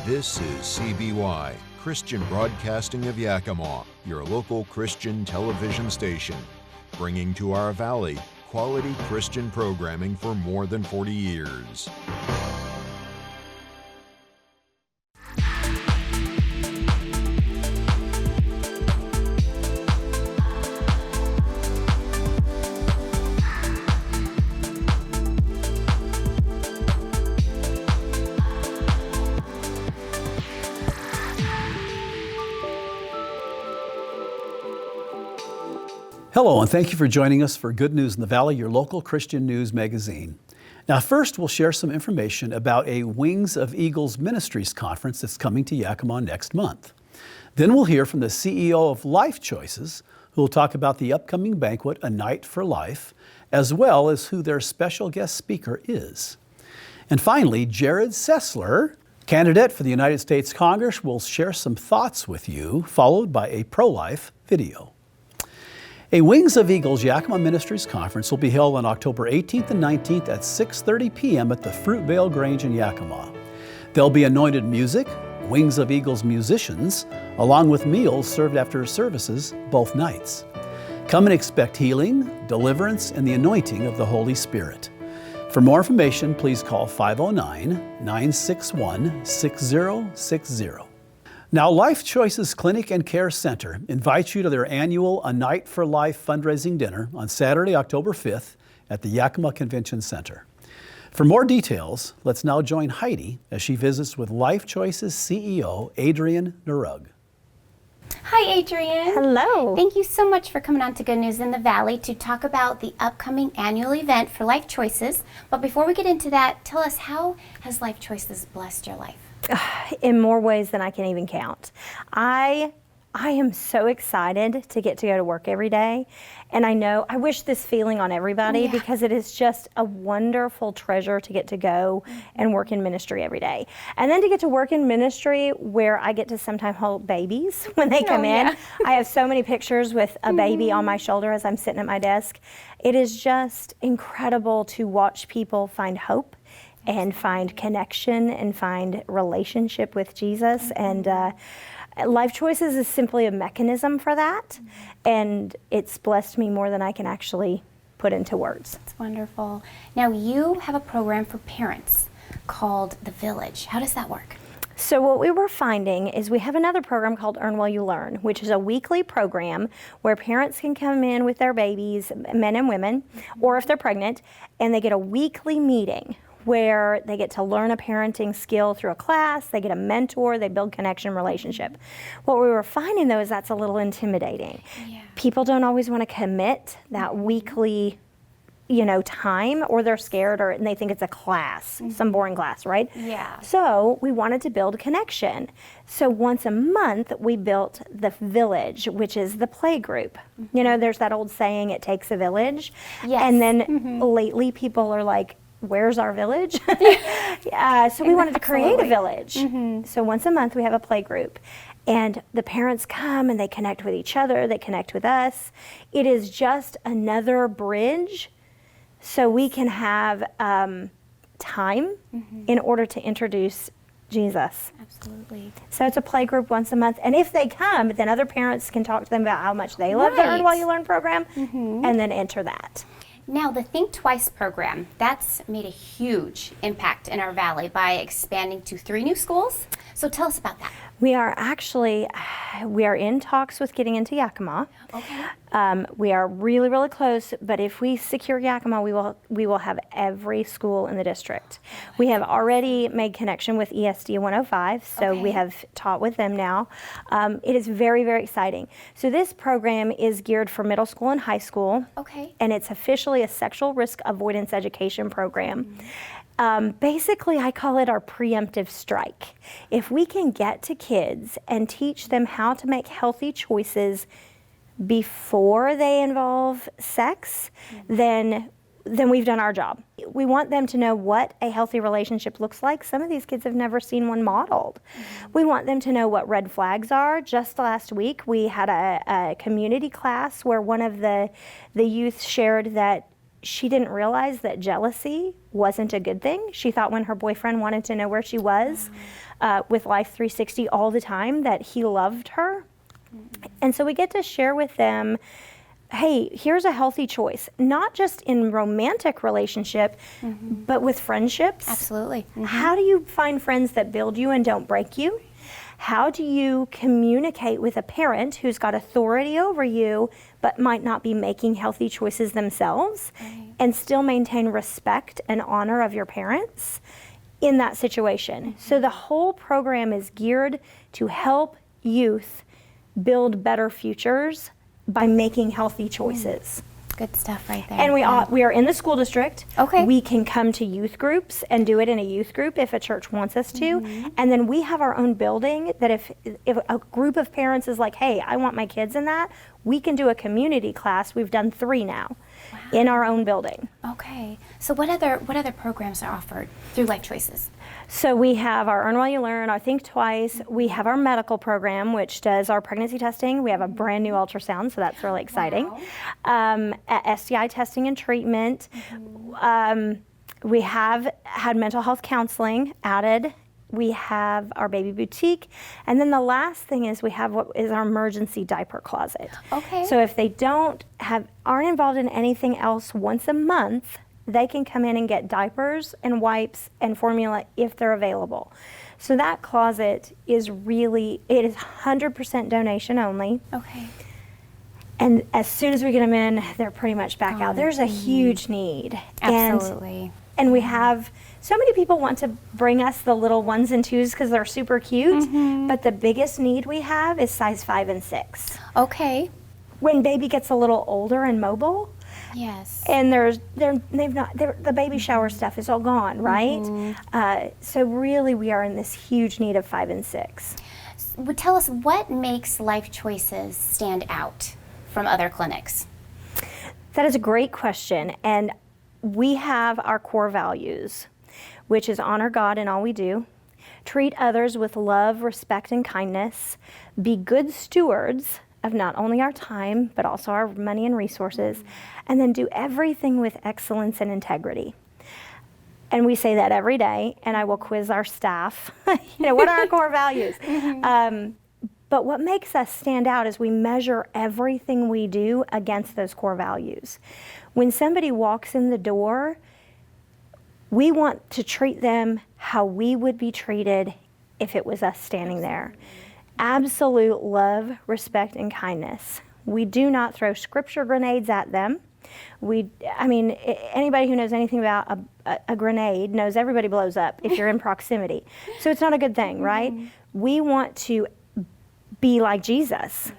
This is CBY, Christian Broadcasting of Yakima, your local Christian television station, bringing to our valley quality Christian programming for more than 40 years. Hello, and thank you for joining us for Good News in the Valley, your local Christian news magazine. Now, first, we'll share some information about a Wings of Eagles Ministries conference that's coming to Yakima next month. Then we'll hear from the CEO of Life Choices, who will talk about the upcoming banquet, A Night for Life, as well as who their special guest speaker is. And finally, Jared Sessler, candidate for the United States Congress, will share some thoughts with you, followed by a pro-life video. A Wings of Eagles Yakima Ministries Conference will be held on October 18th and 19th at 6:30 p.m. at the Fruitvale Grange in Yakima. There'll be anointed music, Wings of Eagles musicians, along with meals served after services both nights. Come and expect healing, deliverance, and the anointing of the Holy Spirit. For more information, please call 509-961-6060. Now, Life Choices Clinic and Care Center invites you to their annual A Night for Life fundraising dinner on Saturday, October 5th at the Yakima Convention Center. For more details, let's now join Heidi as she visits with Life Choices CEO Adrienne Narug. Hi, Adrienne. Hello. Thank you so much for coming on to Good News in the Valley to talk about the upcoming annual event for Life Choices. But before we get into that, tell us, how has Life Choices blessed your life? In more ways than I can even count. I am so excited to get to go to work every day. And I wish this feeling on everybody because it is just a wonderful treasure to get to go and work in ministry every day. And then to get to work in ministry where I get to sometimes hold babies when they come in. I have so many pictures with a baby on my shoulder as I'm sitting at my desk. It is just incredible to watch people find hope and find connection and find relationship with Jesus. And Life Choices is simply a mechanism for that. And it's blessed me more than I can actually put into words. That's wonderful. Now, you have a program for parents called The Village. How does that work? So what we were finding is we have another program called Earn While You Learn, which is a weekly program where parents can come in with their babies, men and women, or if they're pregnant, and they get a weekly meeting where they get to learn a parenting skill through a class, they get a mentor, they build connection, relationship. What we were finding though is that's a little intimidating. People don't always want to commit that weekly time, or they're scared, and they think it's a class, some boring class, right? Yeah. So we wanted to build connection. So once a month, we built the Village, which is the play group. There's that old saying, it takes a village. Yes. And then lately people are like, where's our village? So we wanted to create a village. So once a month we have a play group. And the parents come and they connect with each other, they connect with us. It is just another bridge so we can have time in order to introduce Jesus. Absolutely. So it's a play group once a month. And if they come, then other parents can talk to them about how much they love the Earn While You Learn program and then enter that. Now, the Think Twice program, that's made a huge impact in our valley by expanding to 3 new schools. So tell us about that. We are in talks with getting into Yakima. Okay. We are really, really close, but if we secure Yakima, we will have every school in the district. We have already made connection with ESD 105, so we have taught with them now. It is very, very exciting. So this program is geared for middle school and high school. Okay. And it's officially a sexual risk avoidance education program. Basically, I call it our preemptive strike. If we can get to kids and teach them how to make healthy choices before they involve sex, then we've done our job. We want them to know what a healthy relationship looks like. Some of these kids have never seen one modeled. We want them to know what red flags are. Just last week, we had a community class where one of the youth shared that she didn't realize that jealousy wasn't a good thing. She thought when her boyfriend wanted to know where she was with Life 360 all the time, that he loved her. And so we get to share with them, hey, here's a healthy choice, not just in romantic relationship, but with friendships. Absolutely. How do you find friends that build you and don't break you? How do you communicate with a parent who's got authority over you but might not be making healthy choices themselves and still maintain respect and honor of your parents in that situation? So the whole program is geared to help youth build better futures by making healthy choices. Good stuff right there. And we are in the school district. Okay. We can come to youth groups and do it in a youth group if a church wants us to. And then we have our own building that if a group of parents is like, hey, I want my kids in that, we can do a community class. We've done 3 now in our own building. Okay. So what other programs are offered through Life Choices? So we have our Earn While You Learn, our Think Twice. We have our medical program, which does our pregnancy testing. We have a brand new ultrasound, so that's really exciting. STI testing and treatment. We have had mental health counseling added. We have our baby boutique. And then the last thing is we have what is our emergency diaper closet. Okay. So if they aren't involved in anything else once a month, they can come in and get diapers and wipes and formula if they're available. So that closet is it is 100% donation only. Okay. And as soon as we get them in, they're pretty much back out. There's a huge need. Absolutely. And we have, so many people want to bring us the little 1s and 2s because they're super cute, but the biggest need we have is size 5 and 6. Okay. When baby gets a little older and mobile, Yes. and the baby shower stuff is all gone, right? So really we are in this huge need of 5 and 6. Tell us, what makes Life Choices stand out from other clinics? That is a great question. And we have our core values, which is honor God in all we do, treat others with love, respect, and kindness, be good stewards of not only our time, but also our money and resources, and then do everything with excellence and integrity. And we say that every day, and I will quiz our staff, what are our core values? But what makes us stand out is we measure everything we do against those core values. When somebody walks in the door, we want to treat them how we would be treated if it was us standing there. Absolute love, respect, and kindness. We do not throw scripture grenades at them. Anybody who knows anything about a grenade knows everybody blows up if you're in proximity. So it's not a good thing, right? We want to be like Jesus,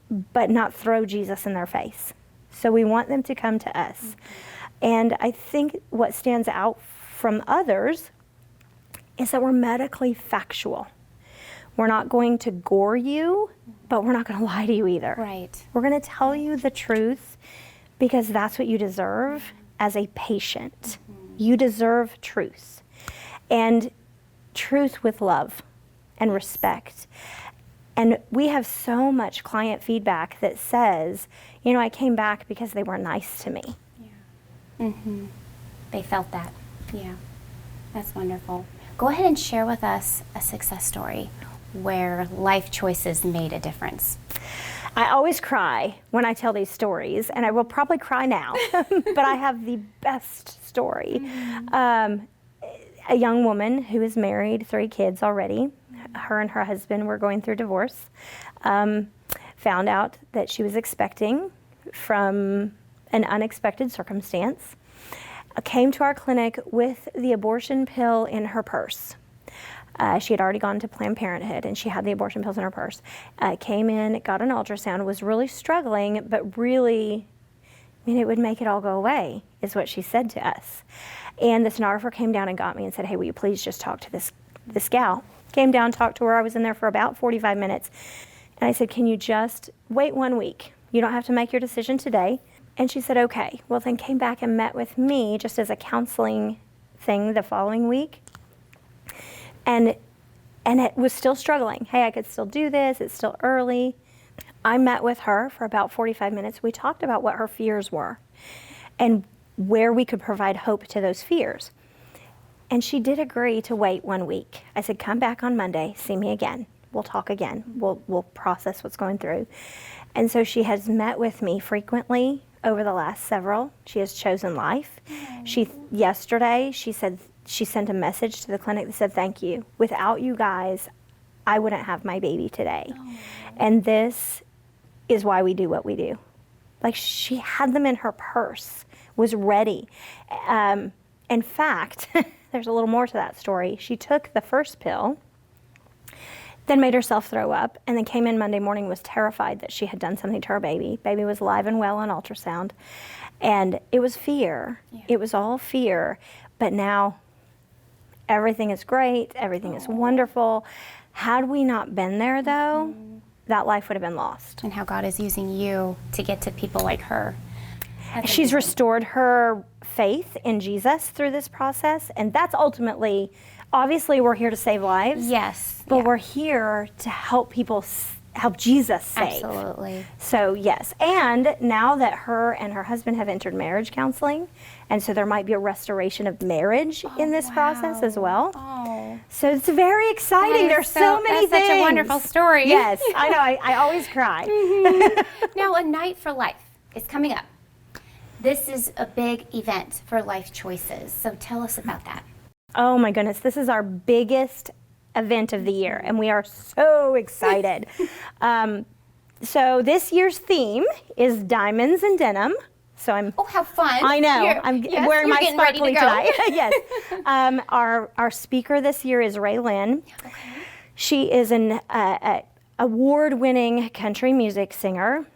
but not throw Jesus in their face. So we want them to come to us. And I think what stands out from others is that we're medically factual. We're not going to gore you, but we're not going to lie to you either. Right. We're going to tell you the truth because that's what you deserve as a patient. You deserve truth. And truth with love and respect. And we have so much client feedback that says, I came back because they were nice to me. Yeah. They felt that. Yeah. That's wonderful. Go ahead and share with us a success story where Life Choices made a difference. I always cry when I tell these stories, and I will probably cry now, but I have the best story. A young woman who is married, 3 kids already. Her and her husband were going through divorce. Found out that she was expecting from an unexpected circumstance. Came to our clinic with the abortion pill in her purse. She had already gone to Planned Parenthood and she had the abortion pills in her purse. Came in, got an ultrasound, was really struggling, but really, it would make it all go away, is what she said to us. And the sonographer came down and got me and said, hey, will you please just talk to this gal? Came down, talked to her. I was in there for about 45 minutes. And I said, can you just wait 1 week? You don't have to make your decision today. And she said, okay. Well, then came back and met with me just as a counseling thing the following week. And it was still struggling. Hey, I could still do this. It's still early. I met with her for about 45 minutes. We talked about what her fears were. And where we could provide hope to those fears. And she did agree to wait 1 week. I said, come back on Monday, see me again. We'll talk again. We'll process what's going through. And so she has met with me frequently over the last several. She has chosen life. Yesterday, she said she sent a message to the clinic that said, thank you. Without you guys, I wouldn't have my baby today. And this is why we do what we do. Like, she had them in her purse, was ready. In fact, there's a little more to that story. She took the first pill, then made herself throw up, and then came in Monday morning, was terrified that she had done something to her baby. Baby was alive and well on ultrasound. And it was fear. Yeah. It was all fear. But now everything is great. Everything is wonderful. Had we not been there, though, that life would have been lost. And how God is using you to get to people like her. She's restored her faith in Jesus through this process. And that's ultimately, obviously, we're here to save lives. Yes. But we're here to help people, help Jesus save. Absolutely. So, yes. And now that her and her husband have entered marriage counseling, and so there might be a restoration of marriage in this process as well. Oh. So it's very exciting. There's so many things. That's such a wonderful story. Yes, I know. I always cry. Now, A Night for Life is coming up. This is a big event for Life Choices. So tell us about that. Oh my goodness, this is our biggest event of the year, and we are so excited. So this year's theme is diamonds and denim. So Oh, how fun. I know. I'm wearing my sparkly tonight. Yes. Our speaker this year is Ray Lynn. Okay. She is an award-winning country music singer.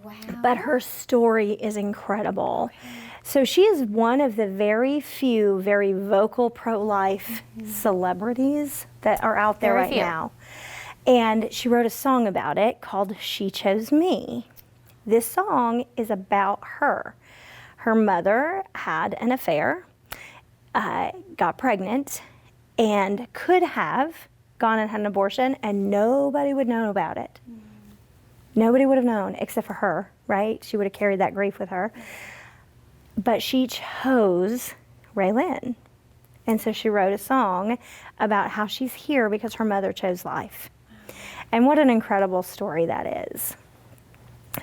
Wow. But her story is incredible. Okay. So she is one of the very few, very vocal pro-life celebrities that are out there right now. And she wrote a song about it called She Chose Me. This song is about her. Her mother had an affair, got pregnant, and could have gone and had an abortion, and nobody would know about it. Nobody would have known except for her, right? She would have carried that grief with her. But she chose Ray Lynn. And so she wrote a song about how she's here because her mother chose life. And what an incredible story that is.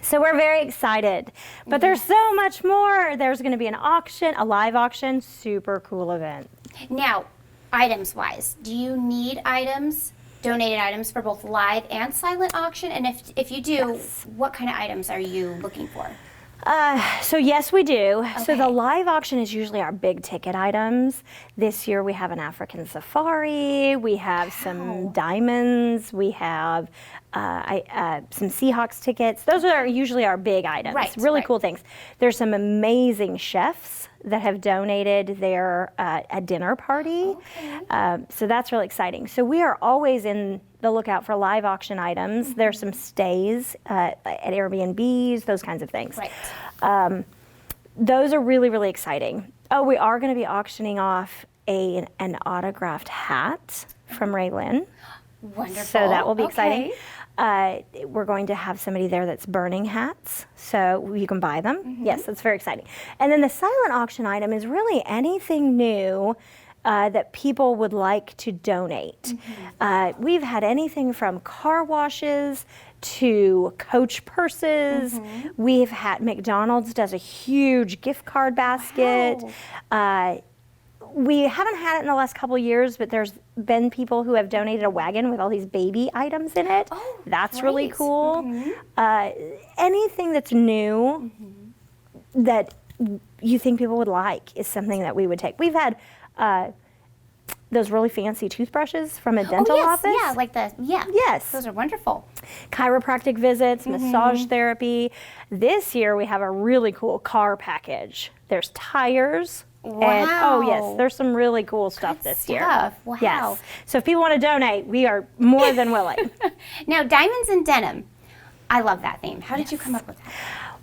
So we're very excited. But there's so much more. There's going to be an auction, a live auction, super cool event. Now, items-wise, do you need items, donated items for both live and silent auction? And if you do, what kind of items are you looking for? So yes, we do. Okay. So the live auction is usually our big ticket items. This year we have an African safari, we have some diamonds, we have some Seahawks tickets. Those are usually our big items, really cool things. There's some amazing chefs that have donated their a dinner party. Okay. So that's really exciting. So we are always in the lookout for live auction items. There's some stays at Airbnbs, those kinds of things. Right. Those are really, really exciting. Oh, we are going to be auctioning off an autographed hat from Ray Lynn. Wonderful. So that will be exciting. We're going to have somebody there that's burning hats, so you can buy them. Yes, that's very exciting. And then the silent auction item is really anything new that people would like to donate. We've had anything from car washes to Coach purses. We've had McDonald's does a huge gift card basket. Wow. We haven't had it in the last couple of years, but there's been people who have donated a wagon with all these baby items in it. Oh, that's really cool. Anything that's new that you think people would like is something that we would take. We've had those really fancy toothbrushes from a dental office. Yeah, like yes, those are wonderful. Chiropractic visits, massage therapy. This year we have a really cool car package. There's tires. Wow. And, oh yes, there's some really cool stuff this year. Wow. Yes. So if people want to donate, we are more than willing. Now, diamonds and denim. I love that theme. How did you come up with that?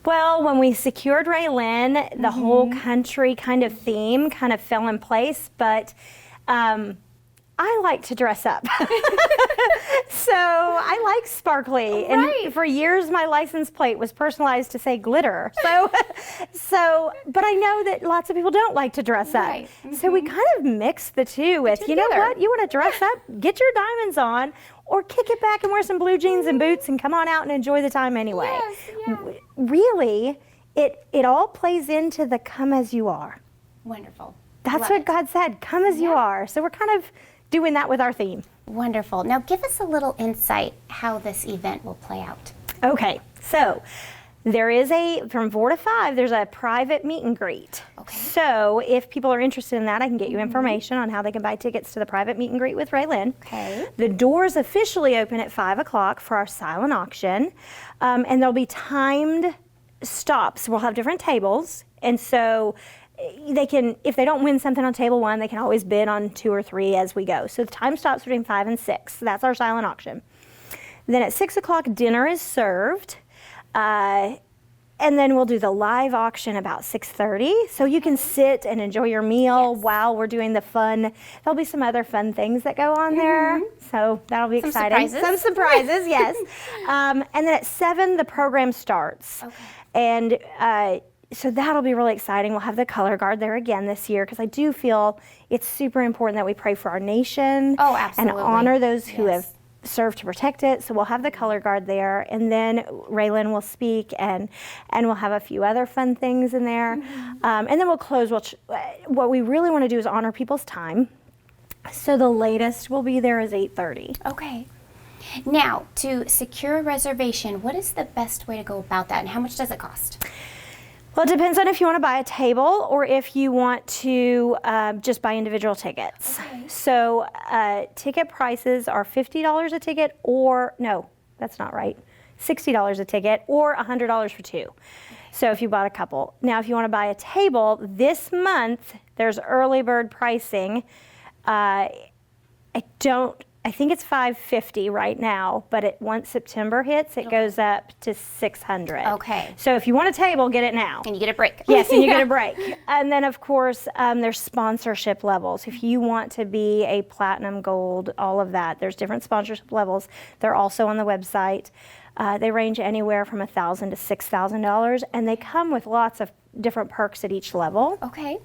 Well, when we secured Ray Lynn, the whole country kind of theme kind of fell in place, but I like to dress up. So I like sparkly. Right. And for years, my license plate was personalized to say glitter. But I know that lots of people don't like to dress up. Right. So we kind of mix the two with, you know together. what, you want to dress up, get your diamonds on, or kick it back and wear some blue jeans and boots and come on out and enjoy the time anyway. Yes, yeah. Really, it all plays into the come as you are. Wonderful. That's Love what it. God said, come as you Yeah. are. So we're kind of doing that with our theme. Wonderful. Now give us a little insight how this event will play out. Okay, so there is from 4 to 5, there's a private meet and greet. Okay. So if people are interested in that, I can get you information on how they can buy tickets to the private meet and greet with Raylyn. Okay. The doors officially open at 5 o'clock for our silent auction, and there'll be timed stops. We'll have different tables, and so they can, if they don't win something on table 1, they can always bid on 2 or 3 as we go. So the time stops between 5 and 6. That's our silent auction. Then at 6 o'clock, dinner is served. And then we'll do the live auction about 6:30. So you can sit and enjoy your meal while we're doing the fun. There'll be some other fun things that go on there. So that'll be Some exciting. surprises. Some surprises, yes. And then at 7, the program starts. Okay. And so that'll be really exciting. We'll have the color guard there again this year because I do feel it's super important that we pray for our nation. Oh, absolutely. And honor those who Yes. have served to protect it. So we'll have the color guard there, and then Raylyn will speak, and we'll have a few other fun things in there. And then we'll close. What we really want to do is honor people's time. So the latest we'll be there is 8:30. Okay. Now, to secure a reservation, what is the best way to go about that, and how much does it cost? Well, it depends on if you want to buy a table or if you want to just buy individual tickets. Okay. So ticket prices are $50 a ticket, or no, that's not right, $60 a ticket, or $100 for 2. So if you bought a couple. Now, if you want to buy a table, this month there's early bird pricing. I think it's $550 right now, but once September hits, it goes up to $600. Okay. So if you want a table, get it now. And you get a break. Yes, and you get a break. And then, of course, there's sponsorship levels. If you want to be a platinum, gold, all of that, there's different sponsorship levels. They're also on the website. They range anywhere from $1,000 to $6,000, and they come with lots of different perks at each level. Okay.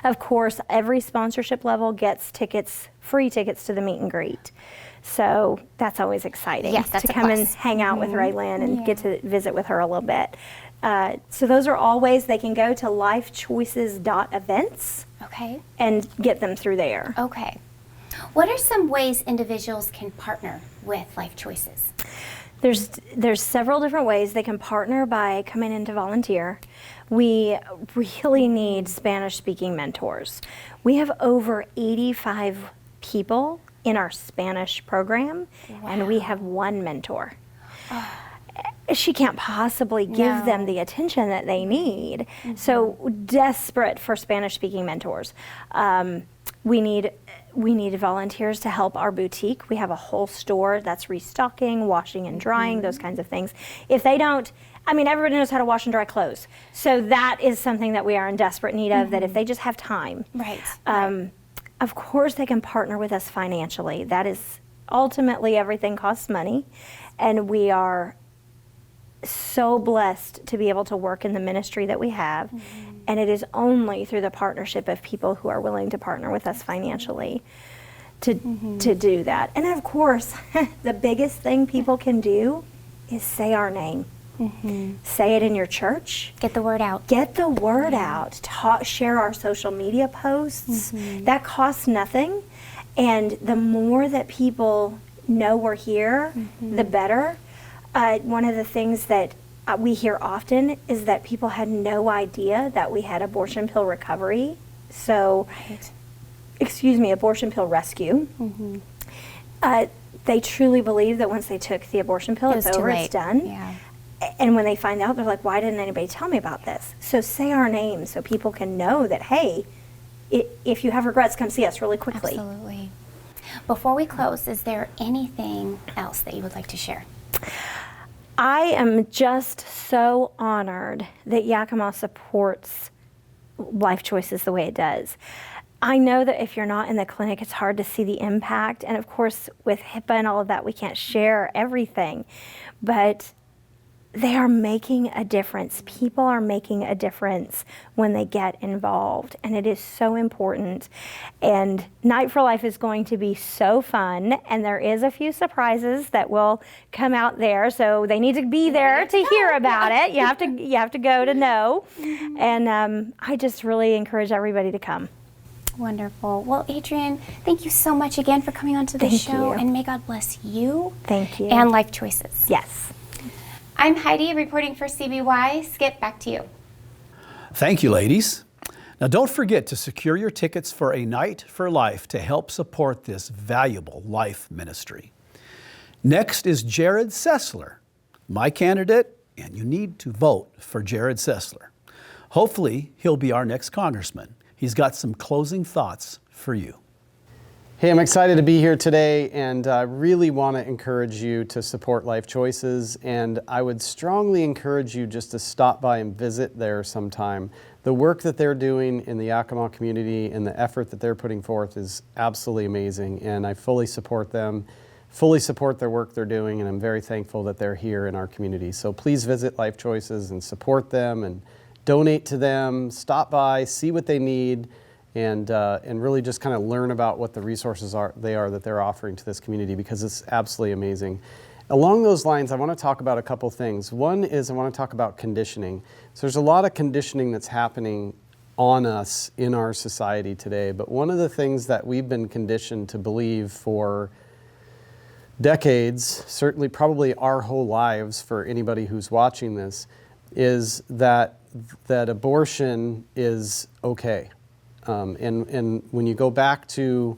Of course, every sponsorship level gets free tickets to the meet and greet. So that's always exciting. Yes, that's to a come and plus. hang out with Raylyn and Yeah. get to visit with her a little bit. So those are all ways they can go to lifechoices.events Okay. and get them through there. Okay. What are some ways individuals can partner with Life Choices? There's several different ways they can partner by coming in to volunteer. We really need Spanish-speaking mentors. We have over 85 people in our Spanish program, and we have 1 mentor. She can't possibly give them the attention that they need. So desperate for Spanish-speaking mentors. We need volunteers to help our boutique. We have a whole store that's restocking, washing and drying, those kinds of things. If they don't, everybody knows how to wash and dry clothes. So that is something that we are in desperate need of, that if they just have time. Right. Of course, they can partner with us financially. That is ultimately, everything costs money, and we are so blessed to be able to work in the ministry that we have, and it is only through the partnership of people who are willing to partner with us financially to do that. And of course, the biggest thing people can do is say our name. Say it in your church. Get the word out. Get the word out. Share our social media posts. That costs nothing. And the more that people know we're here, the better. One of the things that we hear often is that people had no idea that we had abortion pill recovery. So, abortion pill rescue. They truly believe that once they took the abortion pill, it's over, it's done. Yeah. And when they find out, they're like, why didn't anybody tell me about this? So say our name so people can know that, hey, if you have regrets, come see us really quickly. Absolutely. Before we close, is there anything else that you would like to share? I am just so honored that Yakima supports Life Choices the way it does. I know that if you're not in the clinic, it's hard to see the impact. And of course, with HIPAA and all of that, we can't share everything. But they are making a difference. People are making a difference when they get involved, and it is so important. And Night for Life is going to be so fun, and there is a few surprises that will come out there, so they need to be there to hear about it. You have to go to know. And I just really encourage everybody to come. Wonderful. Well, Adrienne, thank you so much again for coming onto the show, and may God bless you. Thank you. And Life Choices. Yes. I'm Heidi reporting for CBY. Skip, back to you. Thank you, ladies. Now, don't forget to secure your tickets for A Night for Life to help support this valuable life ministry. Next is Jared Sessler, my candidate, and you need to vote for Jared Sessler. Hopefully, he'll be our next congressman. He's got some closing thoughts for you. Hey, I'm excited to be here today, and I really want to encourage you to support Life Choices, and I would strongly encourage you just to stop by and visit there sometime. The work that they're doing in the Yakima community and the effort that they're putting forth is absolutely amazing, and I fully support them, fully support their work they're doing, and I'm very thankful that they're here in our community. So please visit Life Choices and support them and donate to them, stop by, see what they need, and really just kind of learn about what the resources are that they're offering to this community, because it's absolutely amazing. Along those lines, I want to talk about a couple things. One is I want to talk about conditioning. So there's a lot of conditioning that's happening on us in our society today, but one of the things that we've been conditioned to believe for decades, certainly probably our whole lives for anybody who's watching this, is that abortion is okay. And when you go back to,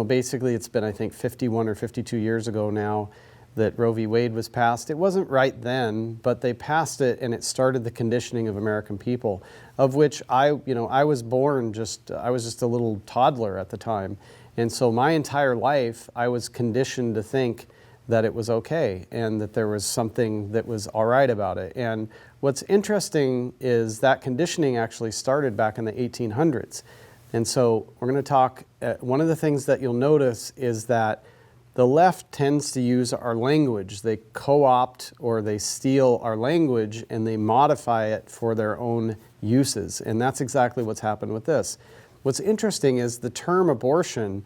basically it's been, I think, 51 or 52 years ago now that Roe v. Wade was passed. It wasn't right then, but they passed it, and it started the conditioning of American people, of which I was born I was just a little toddler at the time. And so my entire life, I was conditioned to think that it was okay and that there was something that was all right about it. And what's interesting is that conditioning actually started back in the 1800s. And so we're going to talk, one of the things that you'll notice is that the left tends to use our language. They co-opt or they steal our language and they modify it for their own uses. And that's exactly what's happened with this. What's interesting is the term abortion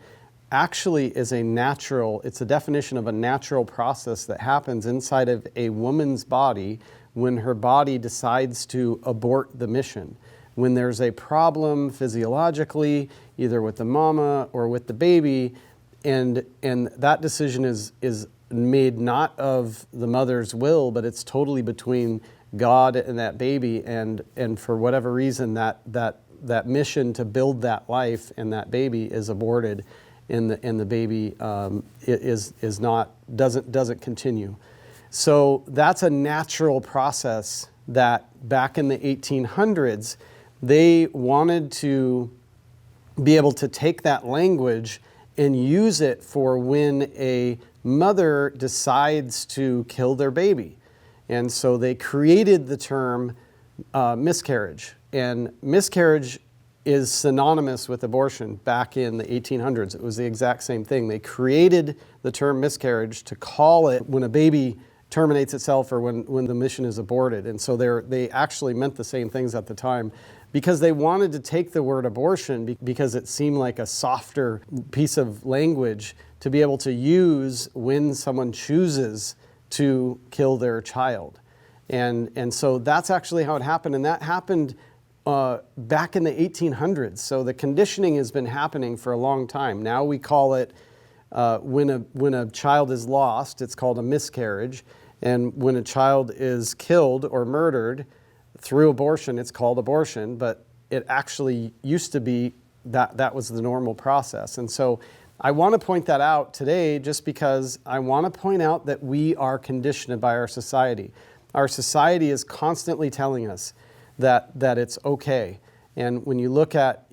actually is it's a definition of a natural process that happens inside of a woman's body when her body decides to abort the mission. When there's a problem physiologically, either with the mama or with the baby, and that decision is made not of the mother's will, but it's totally between God and that baby, and for whatever reason that mission to build that life and that baby is aborted, and the baby doesn't continue. So that's a natural process that back in the 1800s, they wanted to be able to take that language and use it for when a mother decides to kill their baby. And so they created the term miscarriage. And miscarriage is synonymous with abortion back in the 1800s. It was the exact same thing. They created the term miscarriage to call it when a baby terminates itself or when the mission is aborted. And so they actually meant the same things at the time, because they wanted to take the word abortion because it seemed like a softer piece of language to be able to use when someone chooses to kill their child. And so that's actually how it happened. And that happened back in the 1800s. So the conditioning has been happening for a long time. Now we call it, when a child is lost, it's called a miscarriage. And when a child is killed or murdered through abortion, it's called abortion. But it actually used to be that was the normal process. And so I want to point that out today just because I want to point out that we are conditioned by our society. Our society is constantly telling us that it's okay. And when you look at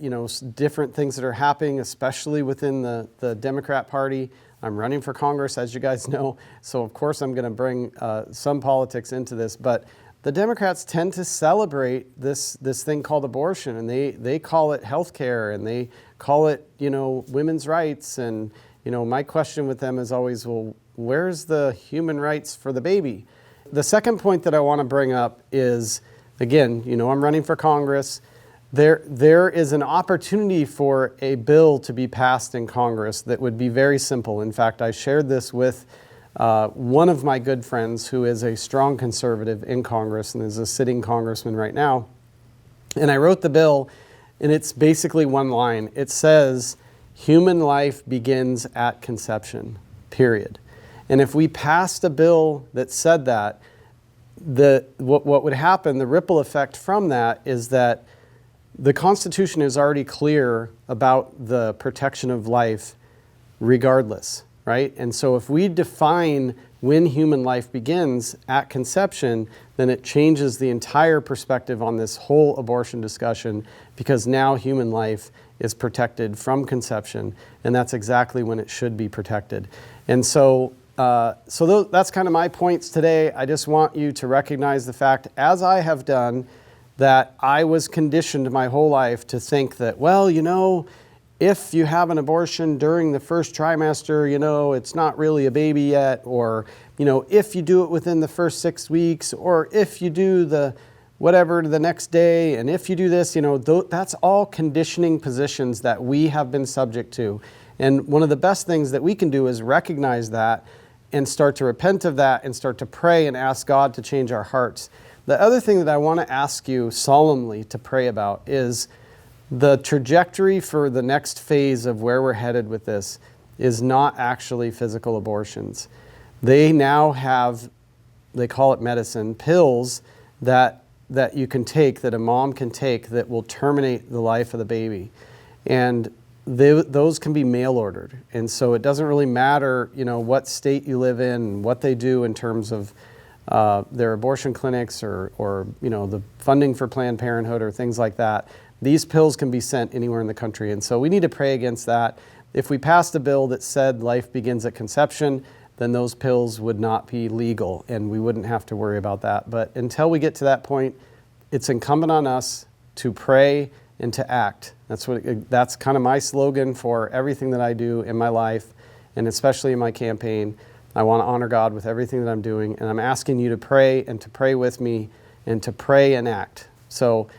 different things that are happening, especially within the Democrat Party, I'm running for Congress, as you guys know, so of course I'm going to bring some politics into this. But the Democrats tend to celebrate this thing called abortion, and they call it health care, and they call it, women's rights. And, my question with them is always, well, where's the human rights for the baby? The second point that I want to bring up is, again, I'm running for Congress. There is an opportunity for a bill to be passed in Congress that would be very simple. In fact, I shared this with one of my good friends who is a strong conservative in Congress and is a sitting congressman right now. And I wrote the bill, and it's basically one line. It says, human life begins at conception, period. And if we passed a bill that said that, what would happen, the ripple effect from that is that the Constitution is already clear about the protection of life regardless, right? And so if we define when human life begins at conception, then it changes the entire perspective on this whole abortion discussion, because now human life is protected from conception, and that's exactly when it should be protected. And so that's kind of my points today. I just want you to recognize the fact, as I have done, that I was conditioned my whole life to think that, well, if you have an abortion during the first trimester, it's not really a baby yet, or, if you do it within the first 6 weeks, or if you do the whatever the next day, and if you do this, that's all conditioning positions that we have been subject to. And one of the best things that we can do is recognize that and start to repent of that and start to pray and ask God to change our hearts. The other thing that I want to ask you solemnly to pray about is the trajectory for the next phase of where we're headed with this is not actually physical abortions. They now have, they call it medicine, pills that you can take, that a mom can take, that will terminate the life of the baby. And those can be mail ordered. And so it doesn't really matter, what state you live in and what they do in terms of their abortion clinics or the funding for Planned Parenthood or things like that. These pills can be sent anywhere in the country. And so we need to pray against that. If we passed a bill that said life begins at conception, then those pills would not be legal and we wouldn't have to worry about that. But until we get to that point, it's incumbent on us to pray and to act. That's kind of my slogan for everything that I do in my life, and especially in my campaign. I want to honor God with everything that I'm doing, and I'm asking you to pray and to pray with me and to pray and act. So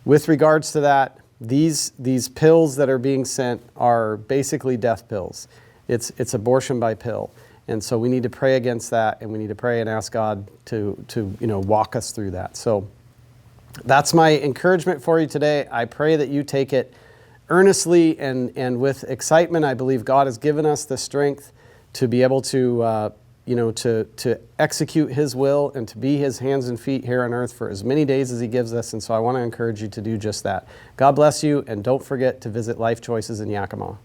with regards to that, these pills that are being sent are basically death pills. It's abortion by pill. And so we need to pray against that, and we need to pray and ask God to walk us through that. So that's my encouragement for you today. I pray that you take it earnestly and with excitement. I believe God has given us the strength to be able to execute His will and to be His hands and feet here on earth for as many days as He gives us. And so I want to encourage you to do just that. God bless you, and don't forget to visit Life Choices in Yakima.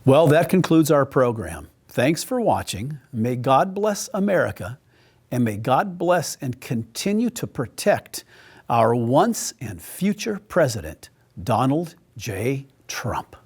Well, that concludes our program. Thanks for watching. May God bless America, and may God bless and continue to protect our once and future President, Donald J. Trump.